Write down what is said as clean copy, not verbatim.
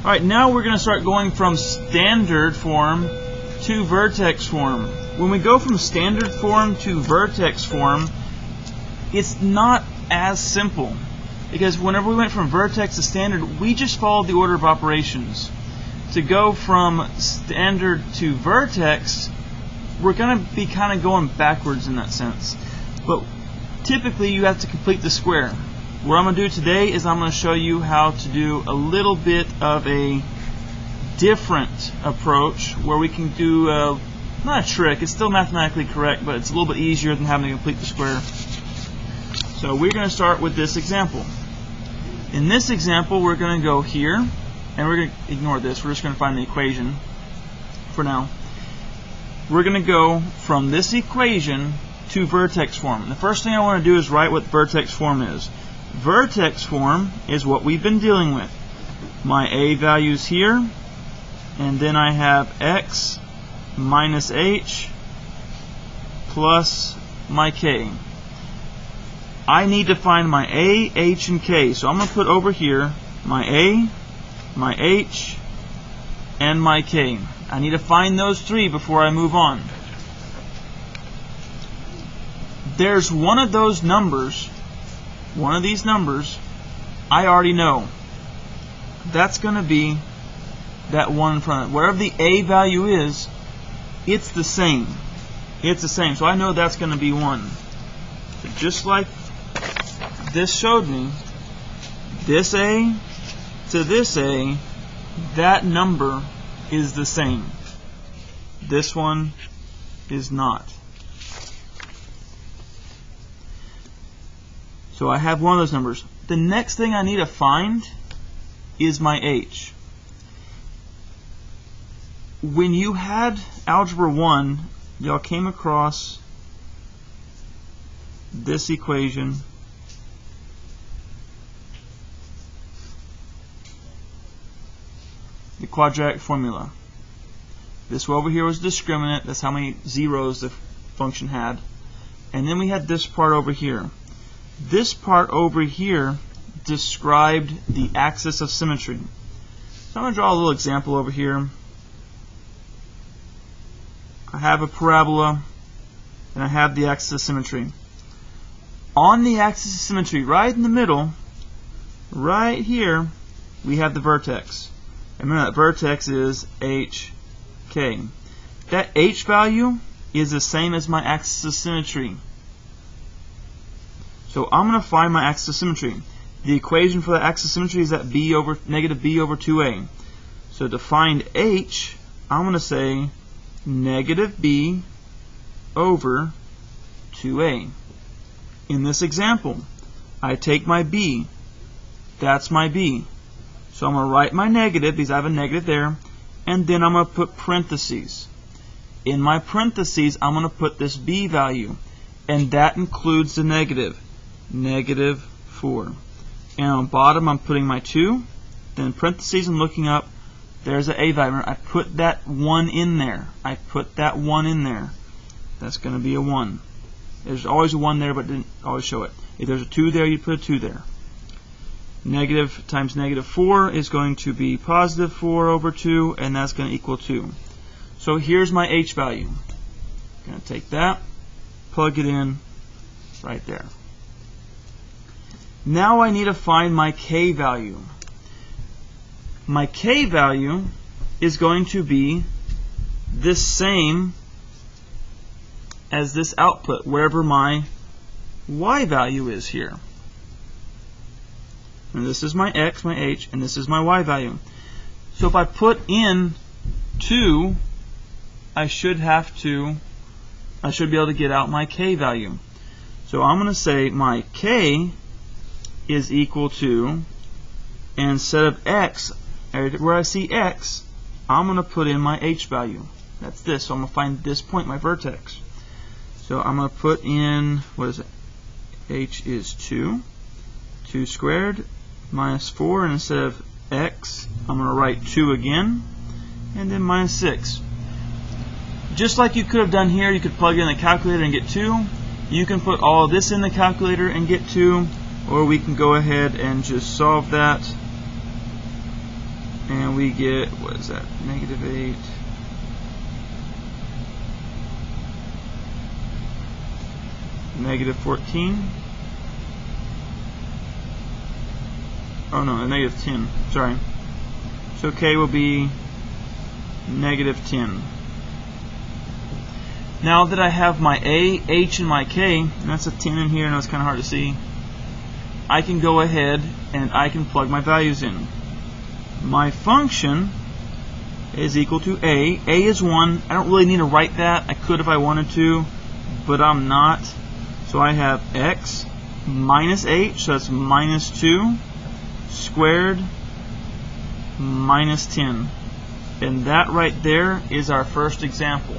Alright, now we're going to start going from standard form to vertex form. When we go from standard form to vertex form, it's not as simple, because whenever we went from vertex to standard, we just followed the order of operations. To go from standard to vertex, we're going to be kind of going backwards in that sense. But typically you have to complete the square. What I'm going to do today is I'm going to show you how to do a little bit of a different approach where we can do not a trick, it's still mathematically correct, but it's a little bit easier than having to complete the square. So we're going to start with this example. In this example, we're going to go here, and we're going to ignore this. We're just going to find the equation for now. We're going to go from this equation to vertex form. The first thing I want to do is write what vertex form is. Vertex form is what we've been dealing with. My a value's here, and then I have x minus h plus my k. I need to find my a, h, and k. So I'm going to put over here my a, my h, and my k. I need to find those three before I move on. There's one of those numbers, one of these numbers, I already know. That's going to be that one in front of it. Wherever the a value is, it's the same. It's the same. So I know that's going to be 1. So just like this showed me, this a to this a, that number is the same. This one is not. So I have one of those numbers. The next thing I need to find is my h. When you had Algebra 1, y'all came across this equation. The quadratic formula. This over here was discriminant. That's how many zeros the function had. And then we had this part over here. This part over here described the axis of symmetry. So I'm going to draw a little example over here. I have a parabola, and I have the axis of symmetry. On the axis of symmetry, right in the middle, right here, we have the vertex. And remember that vertex is hk. That h value is the same as my axis of symmetry. So I'm going to find my axis of symmetry. The equation for the axis of symmetry is that negative b over 2a. So to find h, I'm going to say negative b over 2a. In this example, I take my b. That's my b. So I'm going to write my negative, because I have a negative there, and then I'm going to put parentheses. In my parentheses, I'm going to put this b value, and that includes the negative, negative 4. And on bottom, I'm putting my 2, then parentheses, and looking up, there's an a value. I put that 1 in there. I put that 1 in there. That's going to be a 1. There's always a 1 there, but it didn't always show it. If there's a 2 there, you put a 2 there. Negative times negative 4 is going to be positive 4 over 2, and that's going to equal 2. So here's my h value. I'm going to take that, plug it in right there. Now I need to find my k value. My k value is going to be this same as this output, wherever my y value is here. And this is my x, my h, and this is my y value. So if I put in 2, I should be able to get out my k value. So I'm going to say my k is equal to, and instead of x, where I see x, I'm going to put in my h value. That's this. So I'm going to find this point, my vertex. So I'm going to put in, what is it? H is 2. 2 squared minus 4, and instead of x, I'm going to write 2 again, and then minus 6. Just like you could have done here, you could plug in the calculator and get 2. You can put all of this in the calculator and get 2, or we can go ahead and just solve that and we get, what is that, negative 8. Negative 14. Oh no, negative 10. Sorry. So k will be negative 10. Now that I have my a, h, and my k, and that's a 10 in here, and it's kind of hard to see, I can go ahead and I can plug my values in. My function is equal to a. A is 1. I don't really need to write that. I could if I wanted to, but I'm not. So I have x minus h, so that's minus 2, squared minus 10. And that right there is our first example.